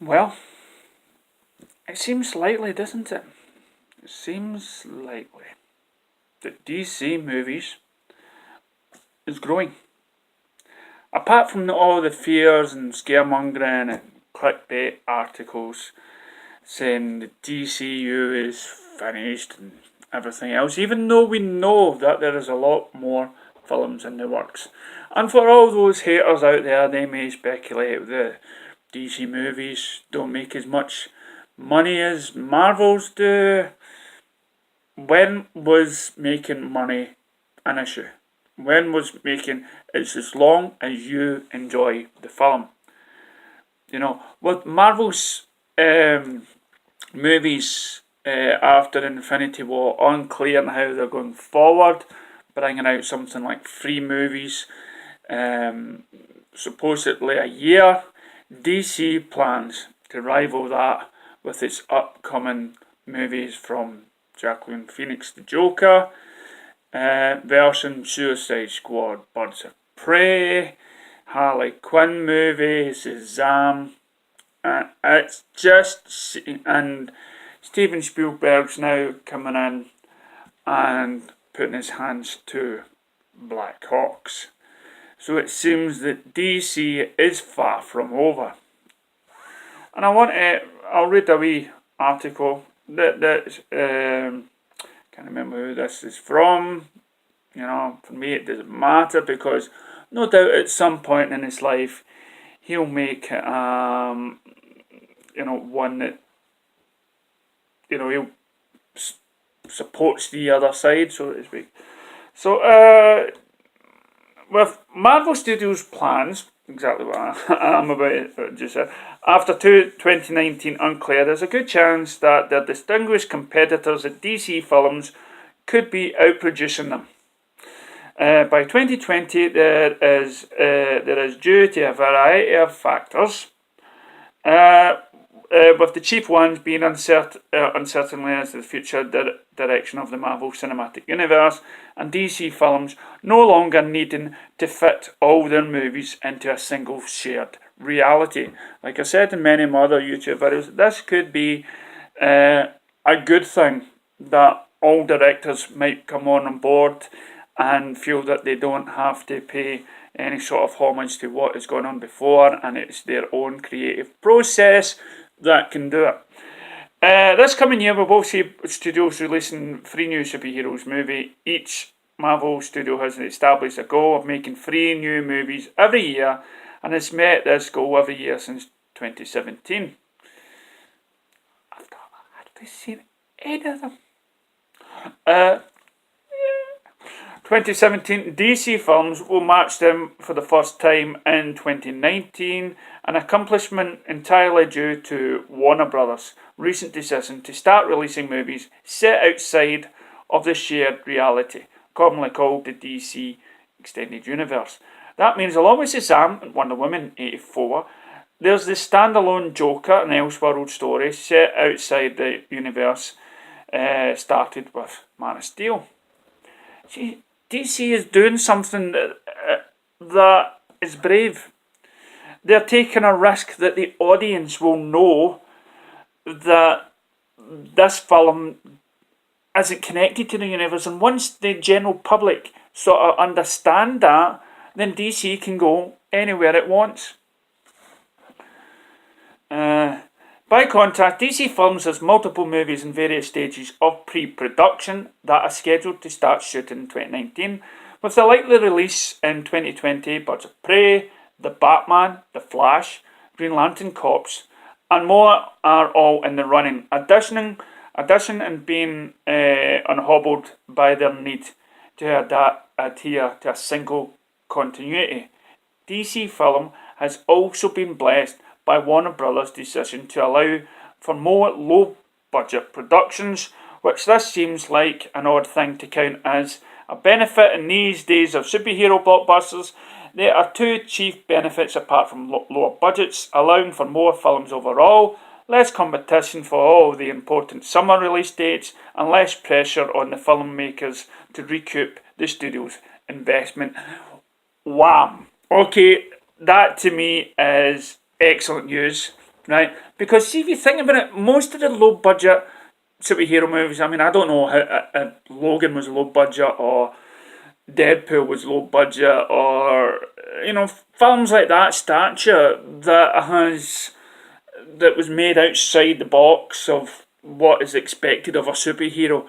Well, it seems likely, doesn't it? It seems likely that DC movies is growing. Apart from all the fears and scaremongering and clickbait articles saying the DCU is finished and everything else, even though we know that there is a lot more films in the works. And for all those haters out there, they may speculate the DC movies don't make as much money as Marvel's do. When was making money an issue? When was making it's as long as you enjoy the film? With Marvel's movies after Infinity War, unclear on how they're going forward, bringing out something like 3 movies, supposedly a year. DC plans to rival that with its upcoming movies from Jacqueline Phoenix the Joker, version Suicide Squad, Birds of Prey, Harley Quinn movie, Shazam, it's just, and Steven Spielberg's now coming in and putting his hands to Black Hawks. So it seems that DC is far from over. And I'll read a wee article that can't remember who this is from. For me it doesn't matter, because no doubt at some point in his life he'll make one that he supports the other side, so to speak. So with Marvel Studios' plans, exactly what I'm about to just said, after 2019 unclear, there's a good chance that their distinguished competitors at DC Films could be outproducing them. By 2020, there is due to a variety of factors, with the chief ones being uncertainty as to the future direction of the Marvel Cinematic Universe, and DC Films no longer needing to fit all their movies into a single shared reality. Like I said in many other YouTube videos, this could be a good thing, that all directors might come on board and feel that they don't have to pay any sort of homage to what has gone on before, and it's their own creative process that can do it. This coming year, we will see studios releasing 3 new superheroes movie. Each Marvel studio has established a goal of making 3 new movies every year, and has met this goal every year since 2017. I've not hardly seen any of them. 2017, DC Films will match them for the first time in 2019, an accomplishment entirely due to Warner Brothers' recent decision to start releasing movies set outside of the shared reality, commonly called the DC Extended Universe. That means along with Shazam and Wonder Woman 84, there's the standalone Joker and Elseworlds story set outside the universe, started with Man of Steel. See, DC is doing something that is brave. They're taking a risk that the audience will know that this film isn't connected to the universe, and once the general public sort of understand that, then DC can go anywhere it wants. By contrast, DC Films has multiple movies in various stages of pre-production that are scheduled to start shooting in 2019, with the likely release in 2020 Birds of Prey, The Batman, The Flash, Green Lantern Corps, and more are all in the running, addition and being unhobbled by their need to adhere to a single continuity. DC Film has also been blessed by Warner Brothers' decision to allow for more low-budget productions, which this seems like an odd thing to count as a benefit in these days of superhero blockbusters. There are 2 chief benefits apart from lower budgets: allowing for more films overall, less competition for all the important summer release dates, and less pressure on the filmmakers to recoup the studio's investment. Wham! Okay, that to me is excellent news. right? Because see, if you think about it, most of the low budget superhero movies, I mean, I don't know how Logan was low budget or Deadpool was low budget, or films like that stature that was made outside the box of what is expected of a superhero,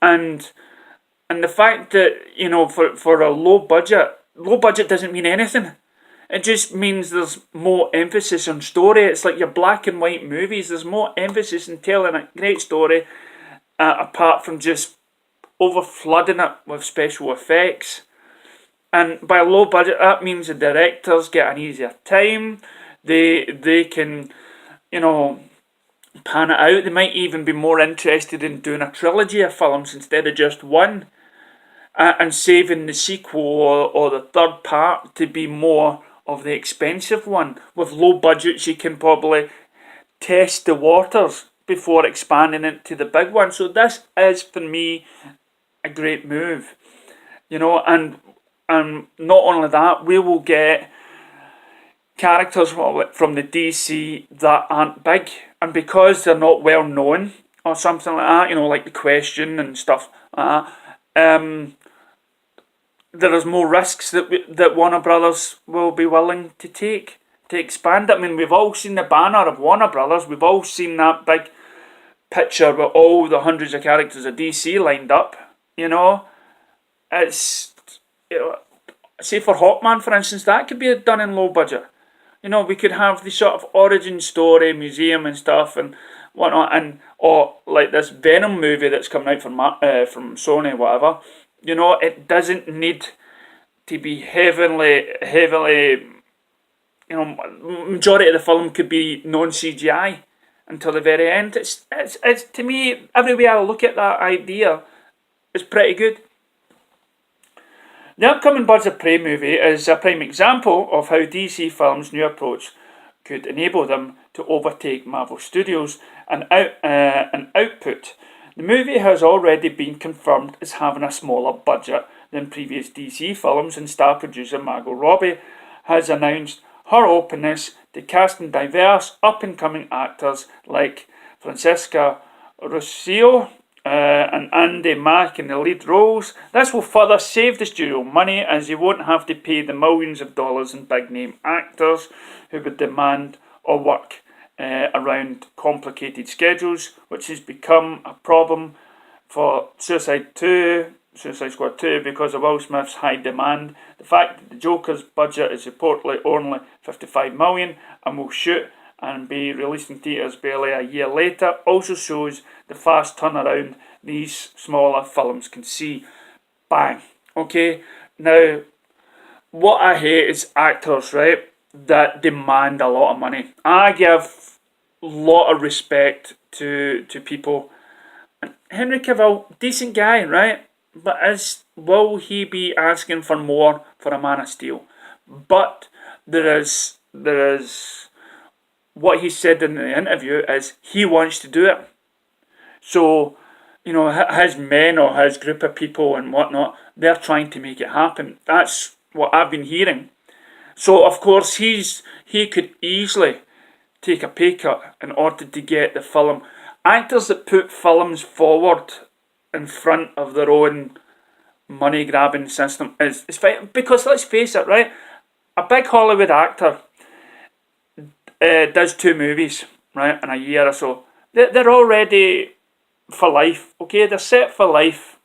and the fact that for a low budget doesn't mean anything. It just means there's more emphasis on story. It's like your black and white movies. There's more emphasis in telling a great story, apart from just over flooding it with special effects. And by low budget, that means the directors get an easier time. They can, pan it out. They might even be more interested in doing a trilogy of films instead of just one, and saving the sequel or the third part to be more of the expensive one. With low budgets, you can probably test the waters before expanding it to the big one. So this is, for me, a great move. And not only that, we will get characters from the DC that aren't big, and because they're not well known or something like that, like The Question and stuff like that, there is more risks that Warner Brothers will be willing to take to expand it. I mean, we've all seen the banner of Warner Brothers. We've all seen that big picture with all the hundreds of characters of DC lined up. It's say for Hawkman, for instance, that could be done in low budget. We could have the sort of origin story museum and stuff and whatnot, or like this Venom movie that's coming out from Sony, whatever. It doesn't need to be heavily. Majority of the film could be non-CGI until the very end. It's to me, every way I look at that idea, is pretty good. The upcoming Birds of Prey movie is a prime example of how DC Films' new approach could enable them to overtake Marvel Studios and output. The movie has already been confirmed as having a smaller budget than previous DC films, and star producer Margot Robbie has announced her openness to casting diverse up-and-coming actors like Francesca Rossio and Andy Mack in the lead roles. This will further save the studio money, as they won't have to pay the millions of dollars in big-name actors who would demand or work around complicated schedules, which has become a problem for Suicide Squad 2 because of Will Smith's high demand. The fact that the Joker's budget is reportedly only $55 million and will shoot and be released in theatres barely a year later also shows the fast turnaround these smaller films can see. Bang. Okay, now what I hate is actors, right, that demand a lot of money. I give a lot of respect to people. And Henry Cavill, decent guy, right? But will he be asking for more for a Man of Steel? But there is what he said in the interview is he wants to do it. So, his men or his group of people and whatnot, they're trying to make it happen. That's what I've been hearing. So, of course, he could easily take a pay cut in order to get the film. Actors that put films forward in front of their own money-grabbing system is fine. Because let's face it, right? A big Hollywood actor does 2 movies, right, in a year or so. They're already for life, okay? They're set for life,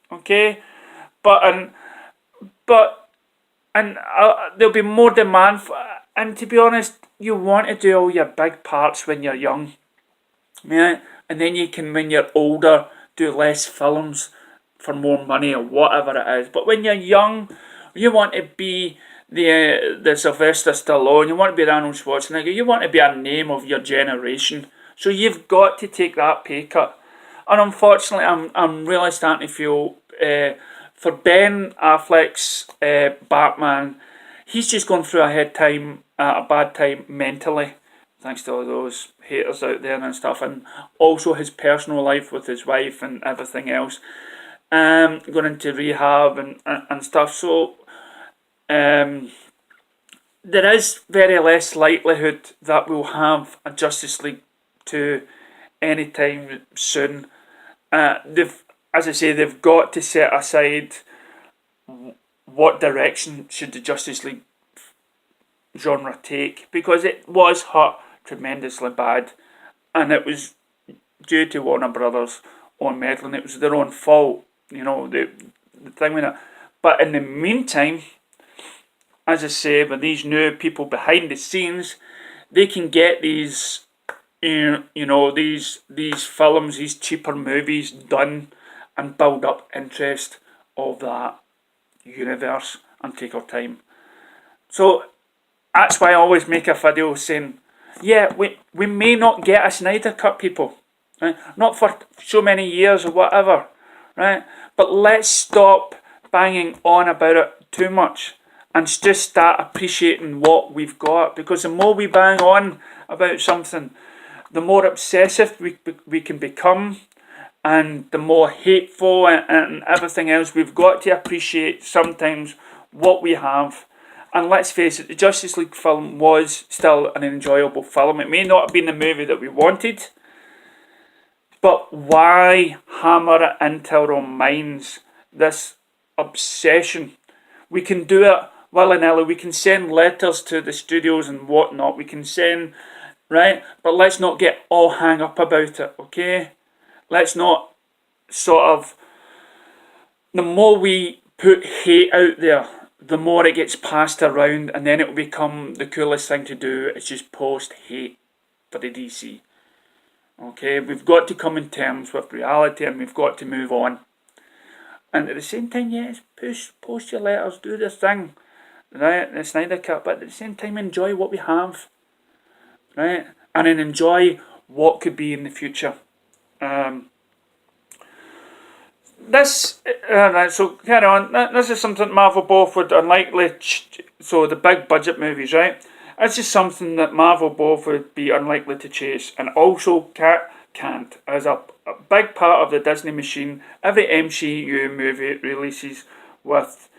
okay? But there'll be more demand for, and to be honest, you want to do all your big parts when you're young, yeah, and then you can, when you're older, do less films for more money or whatever it is. But when you're young, you want to be the Sylvester Stallone, you want to be the Arnold Schwarzenegger, you want to be a name of your generation. So you've got to take that pay cut. And unfortunately, I'm really starting to feel for Ben Affleck's Batman, he's just gone through a bad time mentally, thanks to all those haters out there and stuff, and also his personal life with his wife and everything else, going into rehab and stuff. So there is very less likelihood that we'll have a Justice League 2 anytime soon. As I say, they've got to set aside what direction should the Justice League genre take, because it was hurt tremendously bad, and it was due to Warner Brothers on meddling. It was their own fault, the thing with it. But in the meantime, as I say, with these new people behind the scenes, they can get these, these films, these cheaper movies done, and build up interest of that universe and take our time. So that's why I always make a video saying, yeah, we may not get a Snyder Cut, people, right? Not for so many years or whatever, right? But let's stop banging on about it too much and just start appreciating what we've got, because the more we bang on about something, the more obsessive we can become, and the more hateful and everything else. We've got to appreciate sometimes what we have. And let's face it, the Justice League film was still an enjoyable film. It may not have been the movie that we wanted, but why hammer it into our own minds, this obsession? We can do it willy-nilly. We can send letters to the studios and whatnot. We can send, right? But let's not get all hung up about it, okay? Let's not the more we put hate out there, the more it gets passed around, and then it will become the coolest thing to do. It's just post hate for the DC. Okay, we've got to come in terms with reality, and we've got to move on. And at the same time, yes, post your letters, do the thing, right? The Snyder Cut, but at the same time, enjoy what we have, right? And then enjoy what could be in the future. So carry on. This is something Marvel both would unlikely. So the big budget movies, right? This is something that Marvel both would be unlikely to chase, and also can't. As a big part of the Disney machine, every MCU movie releases with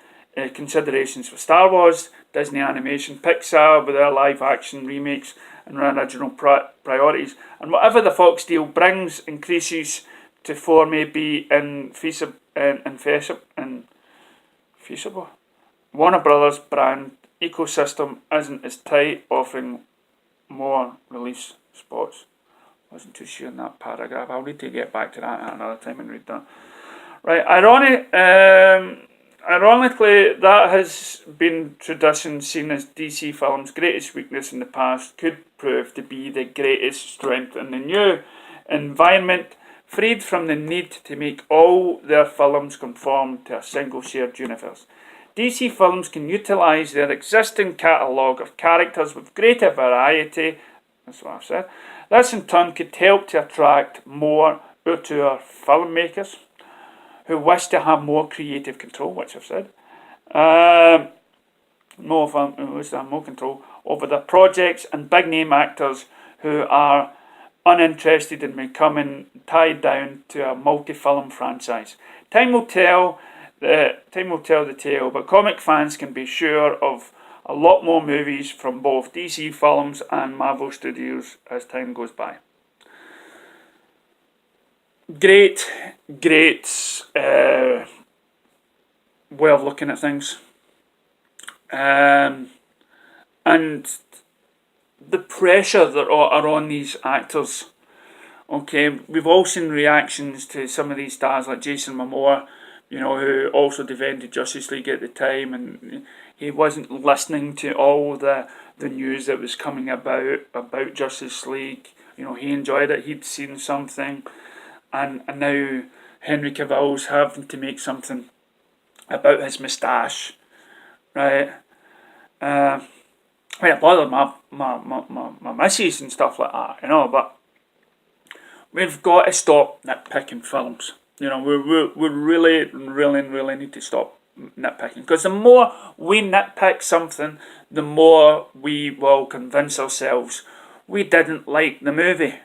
considerations for Star Wars, Disney Animation, Pixar with their live action remakes and original priorities, and whatever the Fox deal brings increases to 4 may be infeasible. Warner Brothers brand ecosystem isn't as tight, offering more release spots. Wasn't too sure in that paragraph. I'll need to get back to that at another time and read that. Right, ironically, that has been tradition seen as DC Films' greatest weakness in the past could prove to be the greatest strength in the new environment, freed from the need to make all their films conform to a single shared universe. DC Films can utilise their existing catalogue of characters with greater variety. That's what I've said. This in turn could help to attract more auteur filmmakers who wish to have more creative control, which I've said. More control over their projects, and big name actors who are uninterested in becoming tied down to a multi-film franchise. Time will tell the tale, but comic fans can be sure of a lot more movies from both DC Films and Marvel Studios as time goes by. Great way of looking at things. And the pressure that are on these actors. Okay, we've all seen reactions to some of these stars like Jason Momoa, who also defended Justice League at the time, and he wasn't listening to all the news that was coming about Justice League. He enjoyed it, he'd seen something, and now Henry Cavill's having to make something about his moustache, right? It bothered my missus and stuff like that, but we've got to stop nitpicking films. We really need to stop nitpicking, because the more we nitpick something, the more we will convince ourselves we didn't like the movie.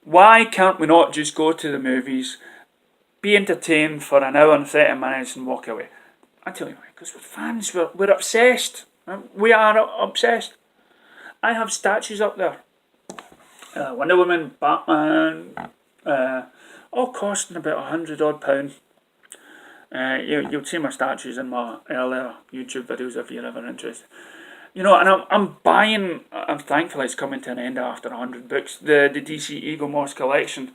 Why can't we not just go to the movies, be entertained for an hour and 30 minutes and walk away? I tell you why, because we're fans, we're obsessed. We are obsessed. I have statues up there. Wonder Woman, Batman, all costing about £100 odd. You'll see my statues in my earlier YouTube videos if you're ever interested. You know, and I'm buying, I'm thankful it's coming to an end after 100 books, the DC Ego Moss collection.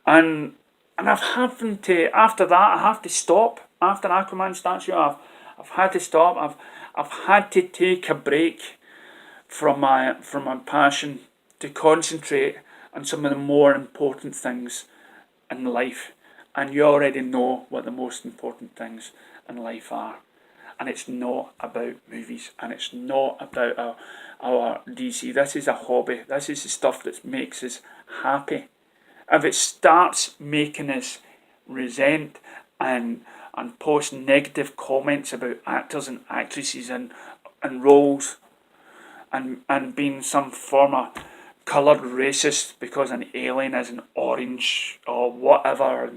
And I've having to, after that, I have to stop. After Aquaman statue, I've had to stop. I've had to take a break from my passion to concentrate on some of the more important things in life. And you already know what the most important things in life are. And it's not about movies, and it's not about our DC. This is a hobby. This is the stuff that makes us happy. If it starts making us resent and post negative comments about actors and actresses and roles, and being some form of coloured racist because an alien is an orange or whatever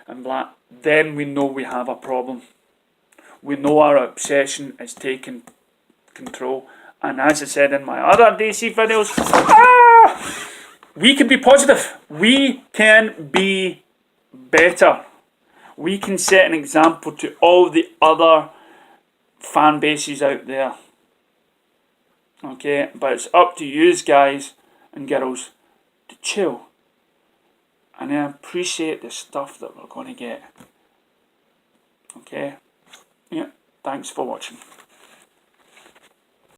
and black, then we know we have a problem. We know our obsession is taking control. And as I said in my other DC videos, we can be positive. We can be better. We can set an example to all the other fan bases out there. Okay, but it's up to you guys and girls to chill. And I appreciate the stuff that we're going to get. Okay? Yeah, thanks for watching.